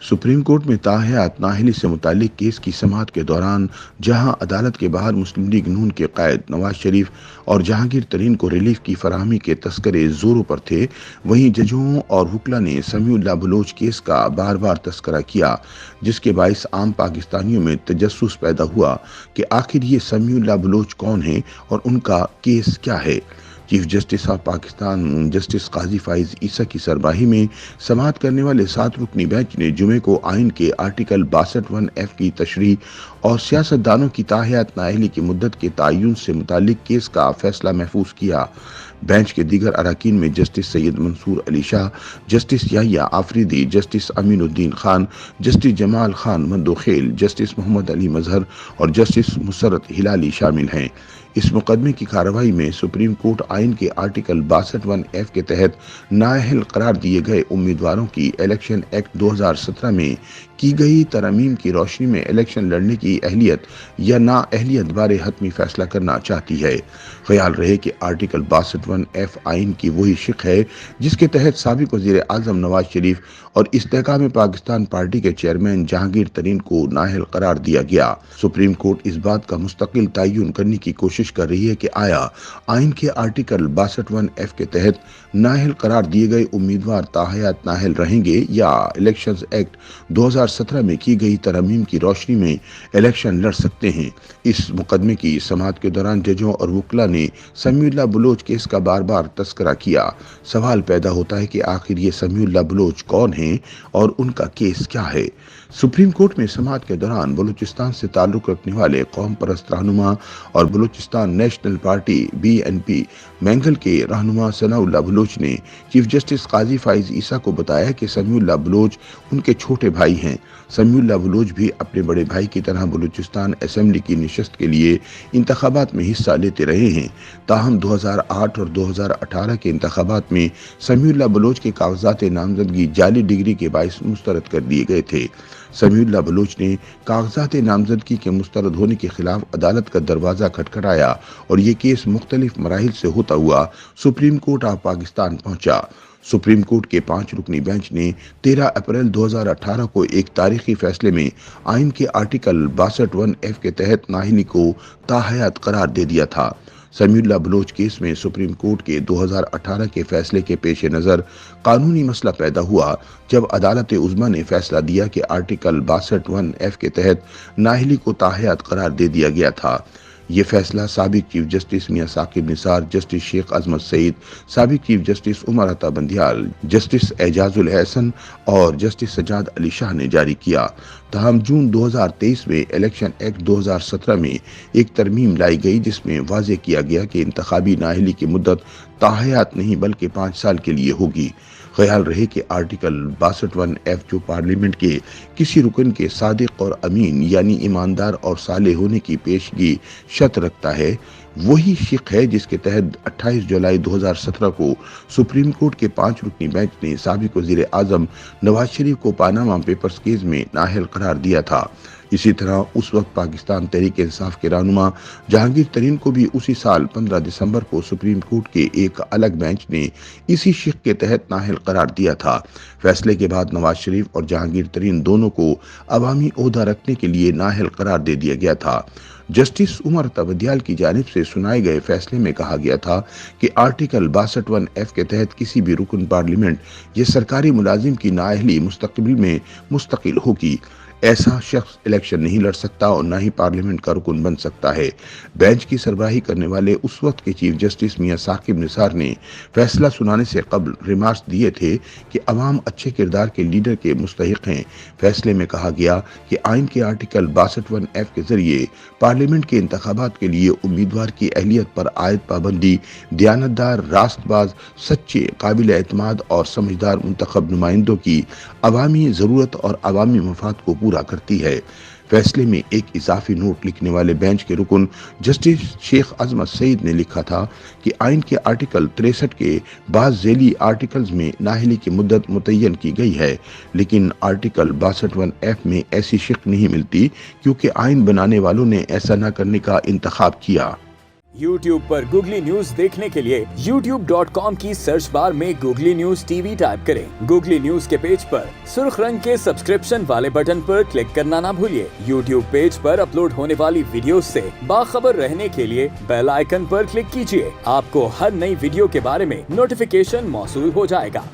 Supreme court में ताहयात नाअहली से मुतालिक केस की समाअत के दौरान जहां अदालत के बाहर मुस्लिम लीग नून के कायद नवाज शरीफ और जहांगीर तरीन को रिलीफ की फराहमी के तस्करे जोरों पर थे, वहीं जजों और वकला ने समीउल्लाह बलोच केस का बार बार तस्करा किया, जिसके बाइस आम पाकिस्तानियों में तजस्सुस पैदा हुआ कि आखिर ये समीउल्लाह बलोच कौन है और उनका केस क्या है। Chief justice of Pakistan justice Qazi Faez Isa की सरबराही में समाअत करने वाले 7 रुकनी बेंच ने जुमे को आइन के आर्टिकल 62(1)(f) की तशरीह और सियासतदानों की ताहयात नाअहली की मुद्दत के तयन से मुतालिक केस का फैसला महफूज किया। बेंच के दीगर अरकान में justice Syed Mansoor Ali Shah, justice Yahya Afridi, justice Aminuddin Khan, justice Jamal Khan Mandokhel, justice Muhammad Ali Mazhar और जस्टिस मुसरत हिलाली शामिल हैं। इस मुकदमे की कार्रवाई में सुप्रीम कोर्ट आइन के आर्टिकल 62(1)(f) के तहत नाअहल करार दिए गए उम्मीदवारों की इलेक्शन एक्ट 2017 में की गई तरमीम की रोशनी में इलेक्शन लड़ने की अहलियत या नाअहलियत बारे हतमी फैसला करना चाहती है। ख्याल रहे कि आर्टिकल 62(1)(f) आइन की वही शिक है जिसके तहत साबिक वज़ीर आज़म नवाज शरीफ और इस्तेहकाम पाकिस्तान पार्टी के चेयरमैन जहांगीर तरीन को नाअहल करार दिया गया। सुप्रीम कोर्ट इस बात का मुस्तकिल तयन करने की कोशिश कर रही है कि आया आइन के आर्टिकल 62(1)(f) के तहत नाअहल करार दिए गए उम्मीदवार ताहयात नाअहल रहेंगे या इलेक्शंस एक्ट 2017 में की गई तरमीम की रोशनी में इलेक्शन लड़ सकते हैं। इस मुकदमे की समाअत के दौरान जजों और वकला ने समीउल्लाह बलोच केस का बार बार तस्करा किया। सवाल पैदा होता है कि आखिर ये समीउल्लाह बलोच कौन हैं और उनका केस क्या है। सुप्रीम कोर्ट में समाअत के दौरान बलूचिस्तान से ताल्लुक रखने वाले कौम परस्त रहनुमा और Balochistan national party BNP mangle के रहनुमा सनाउल्लाह बलोच ने चीफ जस्टिस काजी फाइज ईसा को बताया कि समीउल्लाह बलोच उनके छोटे भाई हैं। समीउल्लाह बलोच भी अपने बड़े भाई की तरह बलूचिस्तान असेंबली की निशस्त के लिए इंतखाबात में हिस्सा लेते रहे हैं। ताहम 2008 और 2018 के इंतखाबात में समीउल्लाह बलोच के कागजात नामजदगी जाली डिग्री के बाइस मुस्तरद कर दिए गए थे। समीउल्लाह बलोच ने कागजात नामजदगी के मुस्तरद होने के खिलाफ अदालत का दरवाजा खटखटाया और ये केस मुख्तलिफ मराहिल से होता हुआ सुप्रीम कोर्ट ऑफ पाकिस्तान पहुंचा। सुप्रीम कोर्ट के 5 रुकनी बेंच ने 13 अप्रैल 2018 को एक तारीखी फैसले में आइन के आर्टिकल 62(1)(f) के तहत नाअहली को ताहयात करार दे दिया था। समीउल्लाह बलोच केस में सुप्रीम कोर्ट के 2018 के फैसले के पेश नज़र कानूनी मसला पैदा हुआ जब अदालत उज़्मा ने फैसला दिया कि आर्टिकल 62(1)(f) के तहत नाअहली को ताहयात करार दे दिया गया था। ये फैसला साबिक चीफ जस्टिस मियां साकिब निसार, जस्टिस शेख अजमत सईद, साबिक chief justice Umar Ata Bandial, justice Ejazul Ehsan और जस्टिस सजाद अली शाह ने जारी किया। ताहम जून 2023 में इलेक्शन एक्ट 2017 में एक तरमीम लाई गई जिसमें वाज़ेह किया गया कि इंतखाबी नाअहली की मुद्दत ताहयात नहीं बल्कि 5 साल के लिए होगी। ख्याल रहे कि आर्टिकल 62(1)(f) जो पार्लियामेंट के किसी रुकन के सादिक और अमीन यानी ईमानदार और साले होने की पेशगी शर्त रखता है, वही शिक है जिसके तहत 28 जुलाई 2017 को सुप्रीम कोर्ट के 5 रुकनी बेंच ने साबिक वज़ीर आज़म नवाज शरीफ को पानामा पेपर्स केस में नाअहल करार दिया था। इसी तरह उस वक्त पाकिस्तान तहरीक इंसाफ के रहनुमा जहांगीर तरीन को भी उसी साल 15 दिसंबर को सुप्रीम कोर्ट के एक अलग बेंच ने इसी शिक के तहत नाअहल करार दिया था। फैसले के बाद नवाज शरीफ और जहांगीर तरीन दोनों को अवामी ओहदा रखने के लिए नाअहल करार दे दिया गया था। जस्टिस उमर अता बंदियाल की जानिब से सुनाए गए फैसले में कहा गया था कि आर्टिकल 62(1)(f) के तहत किसी भी रुकन पार्लियामेंट या सरकारी मुलाजिम की नाअहली मुस्तकबिल में मुस्तकिल होगी। ऐसा शख्स इलेक्शन नहीं लड़ सकता और न ही पार्लियामेंट का रुकन बन सकता है। बेंच की सरबराही करने वाले उस वक्त के चीफ जस्टिस मियां साकिब निसार ने फैसला सुनाने से कबल रिमार्क्स दिए थे कि अवाम अच्छे किरदार के लीडर के मुस्तहिक हैं। फैसले में कहा गया कि आइन के आर्टिकल 62(1)(f) के जरिए पार्लियामेंट के इंतखाबात के लिए उम्मीदवार की अहलियत पर आयद पाबंदी दयानतदार, रास्तबाज, सच्चे, काबिल एतमाद और समझदार मुंतखब नुमाइंदों की अवामी ज़रूरत और अवामी मफाद को पूरा करती है। फैसले में एक इजाफी नोट लिखने वाले बेंच के रुकन जस्टिस शेख अजमत सईद ने लिखा था कि आइन के आर्टिकल 63 के बाद झेली आर्टिकल्स में नाअहली की मुद्दत मुतय्यन की गई है, लेकिन आर्टिकल 62(1)(f) में ऐसी शिक नहीं मिलती क्योंकि आइन बनाने वालों ने ऐसा न करने का इंतखाब किया। YouTube पर गूगली न्यूज देखने के लिए youtube.com की सर्च बार में गूगली न्यूज टीवी टाइप करें। गूगली न्यूज के पेज पर सुर्ख रंग के सब्सक्रिप्शन वाले बटन पर क्लिक करना ना भूलिए। YouTube पेज पर अपलोड होने वाली वीडियोस से बाखबर रहने के लिए बेल आइकन पर क्लिक कीजिए। आपको हर नई वीडियो के बारे में नोटिफिकेशन मौसूल हो जाएगा।